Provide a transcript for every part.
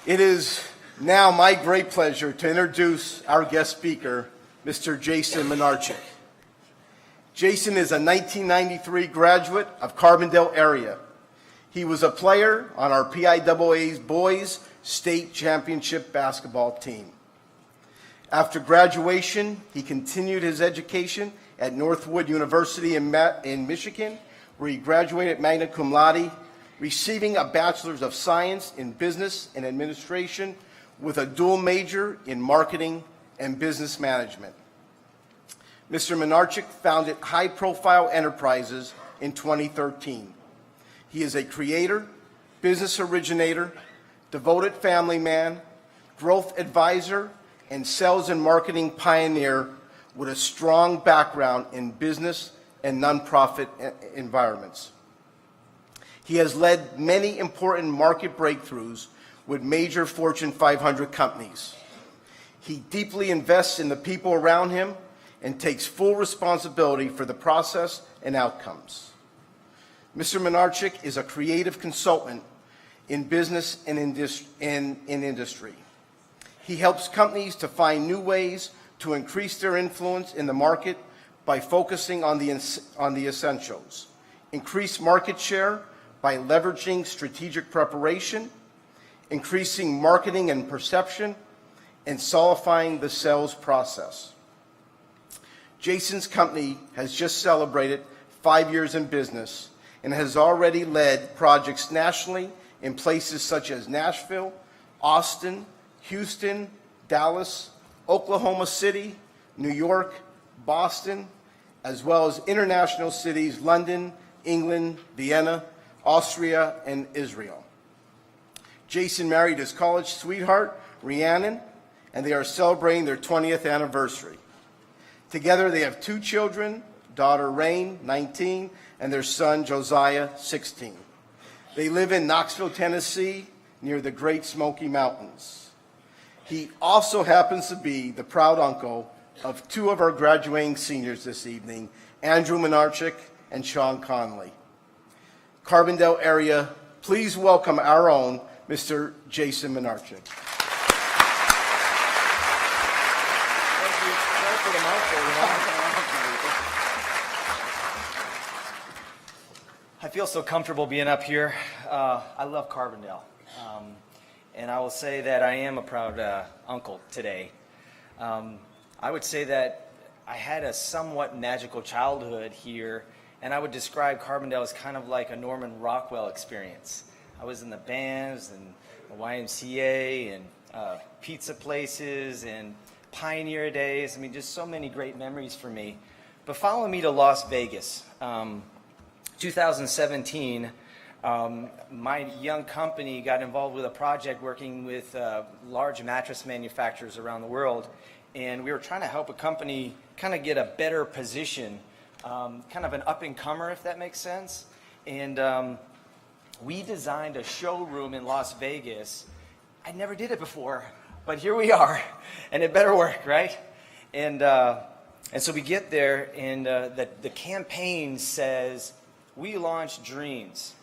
It is now my great pleasure to introduce our guest speaker, Mr. Jason Manarchuck. Jason is a 1993 graduate of Carbondale area. He was a player on our PIAA's boys state championship basketball team. After graduation, he continued his education at Northwood University in Michigan, where he graduated magna cum laude, receiving a Bachelor's of Science in Business and Administration with a dual major in Marketing and Business Management. Mr. Manarchuck founded high-profile enterprises in 2013. He is a creator, business originator, devoted family man, growth advisor, and sales and marketing pioneer with a strong background in business and nonprofit environments. He has led many important market breakthroughs with major Fortune 500 companies. He deeply invests in the people around him and takes full responsibility for the process and outcomes. Mr. Manarchuck is a creative consultant in business and in industry. He helps companies to find new ways to increase their influence in the market by focusing on the essentials, increase market share by leveraging strategic preparation, increasing marketing and perception, and solidifying the sales process. Jason's company has just celebrated 5 years in business and has already led projects nationally in places such as Nashville, Austin, Houston, Dallas, Oklahoma City, New York, Boston, as well as international cities, London, England, Vienna, Austria, and Israel. Jason married his college sweetheart, Rhiannon, and they are celebrating their 20th anniversary. Together they have 2 children, daughter Rain, 19, and their son Josiah, 16. They live in Knoxville, Tennessee, near the Great Smoky Mountains. He also happens to be the proud uncle of 2 of our graduating seniors this evening, Andrew Manarchuck and Sean Conley. Carbondale area, please welcome our own Mr. Jason Manarchuck. I feel so comfortable being up here. I love Carbondale. And I will say that I am a proud uncle today. I would say that I had a somewhat magical childhood here, and I would describe Carbondale as kind of like a Norman Rockwell experience. I was in the bands and the YMCA and pizza places and pioneer days. I mean, just so many great memories for me. But follow me to Las Vegas. 2017, my young company got involved with a project working with large mattress manufacturers around the world, and we were trying to help a company kind of get a better position, kind of an up-and-comer, if that makes sense. And we designed a showroom in Las Vegas. I never did it before, but here we are, and it better work, right? And so we get there, and the campaign says, "We launch dreams."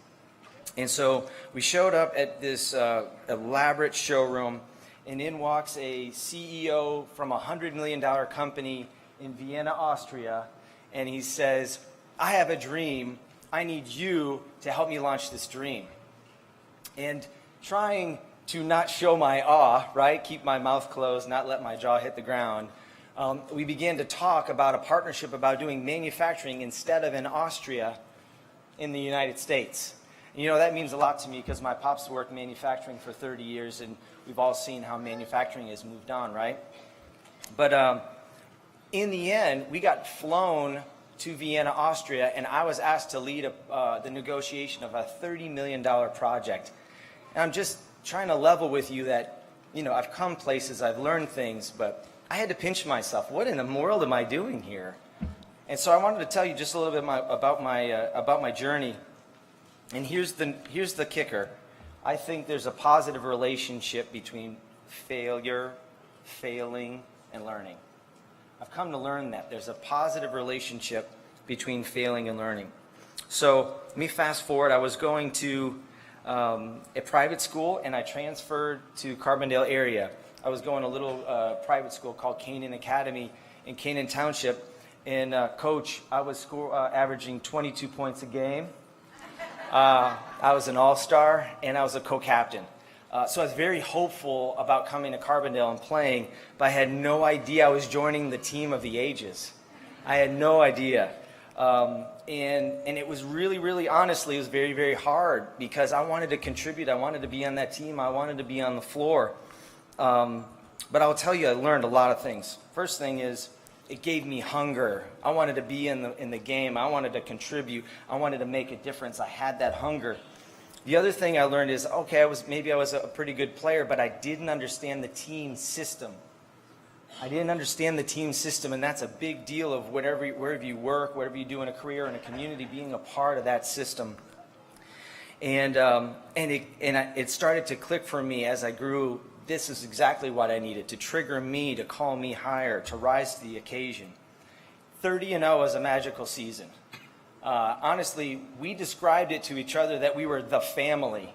And so we showed up at this elaborate showroom, and in walks a CEO from a $100 million company in Vienna, Austria, and he says, "I have a dream. I need you to help me launch this dream." And trying to not show my awe, right, keep my mouth closed, not let my jaw hit the ground, we began to talk about a partnership about doing manufacturing instead of in Austria, in the United States. You know, that means a lot to me because my pops worked manufacturing for 30 years, and we've all seen how manufacturing has moved on, right? But in the end, we got flown to Vienna, Austria, and I was asked to lead the negotiation of a $30 million project. And I'm just trying to level with you that, you know, I've come places, I've learned things, but I had to pinch myself. What in the world am I doing here? And so I wanted to tell you just a little bit about my journey. And here's the kicker. I think there's a positive relationship between failure, failing, and learning. I've come to learn that there's a positive relationship between failing and learning. So let me fast forward. I was going to at private school, and I transferred to Carbondale area. I was going to a little private school called Canaan Academy in Canaan Township. And coach, I was averaging 22 points a game. I was an all-star, and I was a co-captain. So I was very hopeful about coming to Carbondale and playing, but I had no idea I was joining the team of the ages. I had no idea. And it was really, really, honestly, it was very, very hard because I wanted to contribute. I wanted to be on that team. I wanted to be on the floor. But I'll tell you, I learned a lot of things. First thing is, it gave me hunger. I wanted to be in the game. I wanted to contribute. I wanted to make a difference. I had that hunger. The other thing I learned is, okay, maybe I was a pretty good player, but I didn't understand the team system. I didn't understand the team system, and that's a big deal of wherever you work, whatever you do in a career, in a community, being a part of that system. And it started to click for me as I grew. This is exactly what I needed, to trigger me, to call me higher, to rise to the occasion. 30-0 was a magical season. Honestly, we described it to each other that we were the family.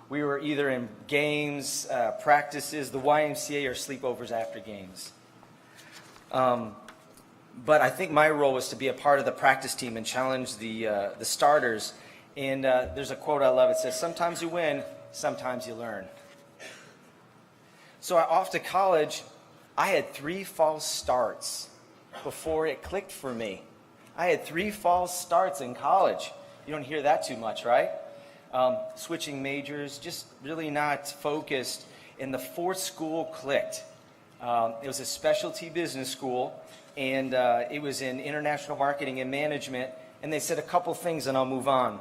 We were either in games, practices, the YMCA, or sleepovers after games. But I think my role was to be a part of the practice team and challenge the starters. And there's a quote I love. It says, "Sometimes you win, sometimes you learn." So off to college, I had 3 false starts before it clicked for me. I had 3 false starts in college. You don't hear that too much, right? Switching majors, just really not focused. And the 4th school clicked. It was a specialty business school, and it was in international marketing and management. And they said a couple things, and I'll move on.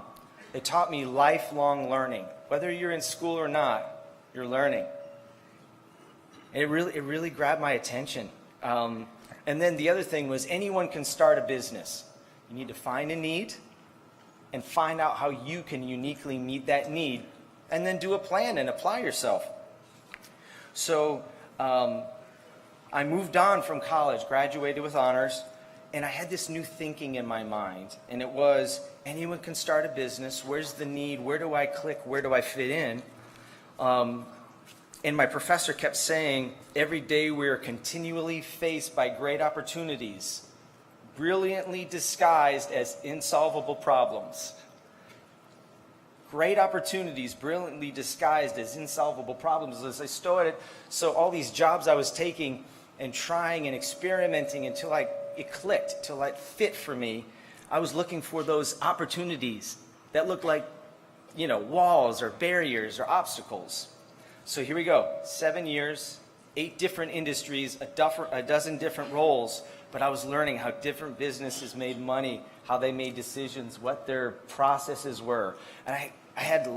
They taught me lifelong learning. Whether you're in school or not, you're learning. And it really grabbed my attention. And then the other thing was, anyone can start a business. You need to find a need and find out how you can uniquely meet that need, and then do a plan and apply yourself. So I moved on from college, graduated with honors, and I had this new thinking in my mind. And it was, anyone can start a business. Where's the need? Where do I click? Where do I fit in? And my professor kept saying, every day we are continually faced by great opportunities, brilliantly disguised as insolvable problems. Great opportunities, brilliantly disguised as insolvable problems. As I started, so all these jobs I was taking and trying and experimenting until it clicked, till it fit for me, I was looking for those opportunities that looked like, walls or barriers or obstacles. So here we go, 7 years, 8 different industries, a dozen different roles, but I was learning how different businesses made money, how they made decisions, what their processes were. And I had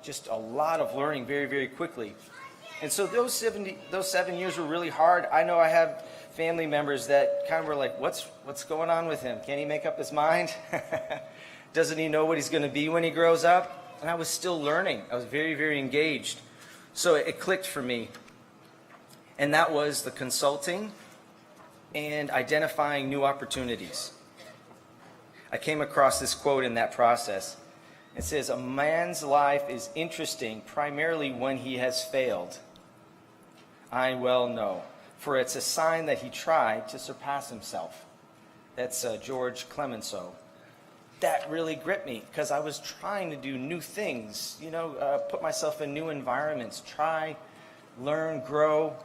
just a lot of learning very, very quickly. And so those 7 years were really hard. I know I have family members that kind of were like, what's going on with him? Can he make up his mind? Doesn't he know what he's going to be when he grows up? And I was still learning. I was very, very engaged. So it clicked for me, and that was the consulting and identifying new opportunities. I came across this quote in that process. It says, "A man's life is interesting primarily when he has failed. I well know, for it's a sign that he tried to surpass himself." That's George Clemenceau. That really gripped me because I was trying to do new things, put myself in new environments, try, learn, grow.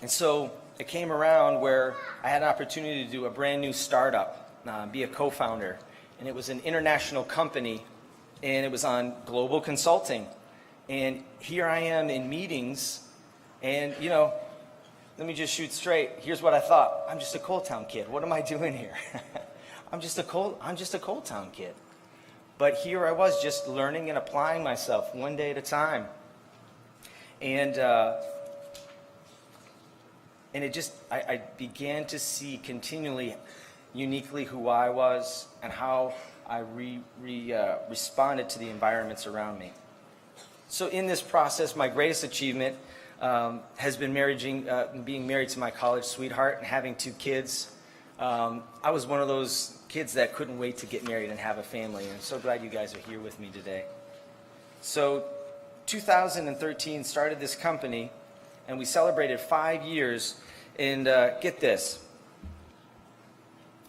And so it came around where I had an opportunity to do a brand new startup, be a co-founder. And it was an international company, and it was on global consulting. And here I am in meetings, and, let me just shoot straight. Here's what I thought. I'm just a Coal Town kid. What am I doing here? I'm just a Coal Town kid. But here I was, just learning and applying myself one day at a time. And I began to see continually, uniquely who I was and how I responded to the environments around me. So in this process, my greatest achievement has been being married to my college sweetheart and having 2 kids. I was one of those kids that couldn't wait to get married and have a family, and I'm so glad you guys are here with me today. So 2013 started this company, and we celebrated 5 years. And get this,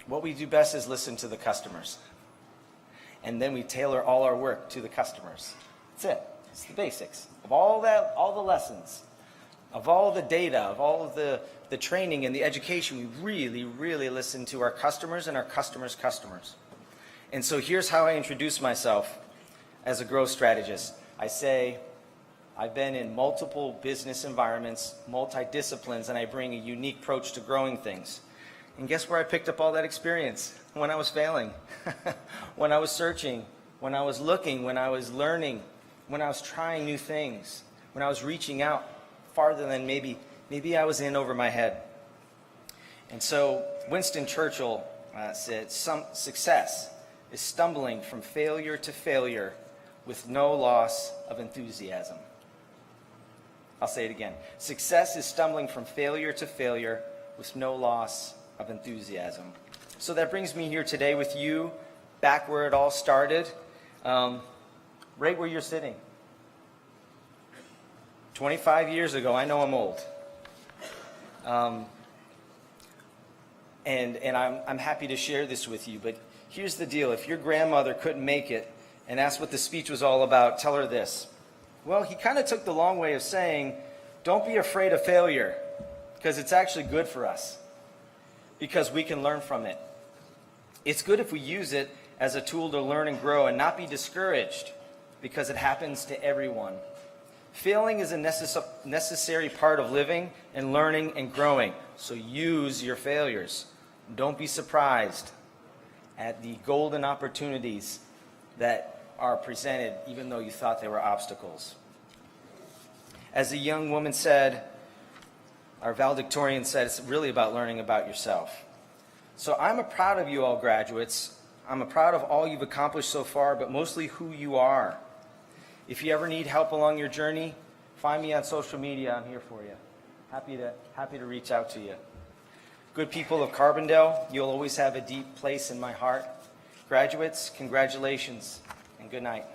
what we do best is listen to the customers. And then we tailor all our work to the customers. That's it. It's the basics of all that, all the lessons, of all the data, of all of the training and the education. We really, really listen to our customers and our customers' customers. And so here's how I introduce myself as a growth strategist. I say, I've been in multiple business environments, multi-disciplines, and I bring a unique approach to growing things. And guess where I picked up all that experience? When I was failing, when I was searching, when I was looking, when I was learning, when I was trying new things, when I was reaching out farther than maybe I was in over my head. And so Winston Churchill said, success is stumbling from failure to failure with no loss of enthusiasm. I'll say it again. Success is stumbling from failure to failure with no loss of enthusiasm. So that brings me here today with you, back where it all started, right where you're sitting. 25 years ago, I know I'm old. And I'm happy to share this with you, but here's the deal. If your grandmother couldn't make it and asked what the speech was all about, tell her this. Well, he kind of took the long way of saying, don't be afraid of failure, because it's actually good for us, because we can learn from it. It's good if we use it as a tool to learn and grow and not be discouraged, because it happens to everyone. Failing is a necessary part of living and learning and growing, so use your failures. Don't be surprised at the golden opportunities that are presented, even though you thought they were obstacles. As a young woman said, our valedictorian said, it's really about learning about yourself. So I'm proud of you all graduates. I'm proud of all you've accomplished so far, but mostly who you are. If you ever need help along your journey, find me on social media. I'm here for you. Happy to reach out to you. Good people of Carbondale, you'll always have a deep place in my heart. Graduates, congratulations and good night.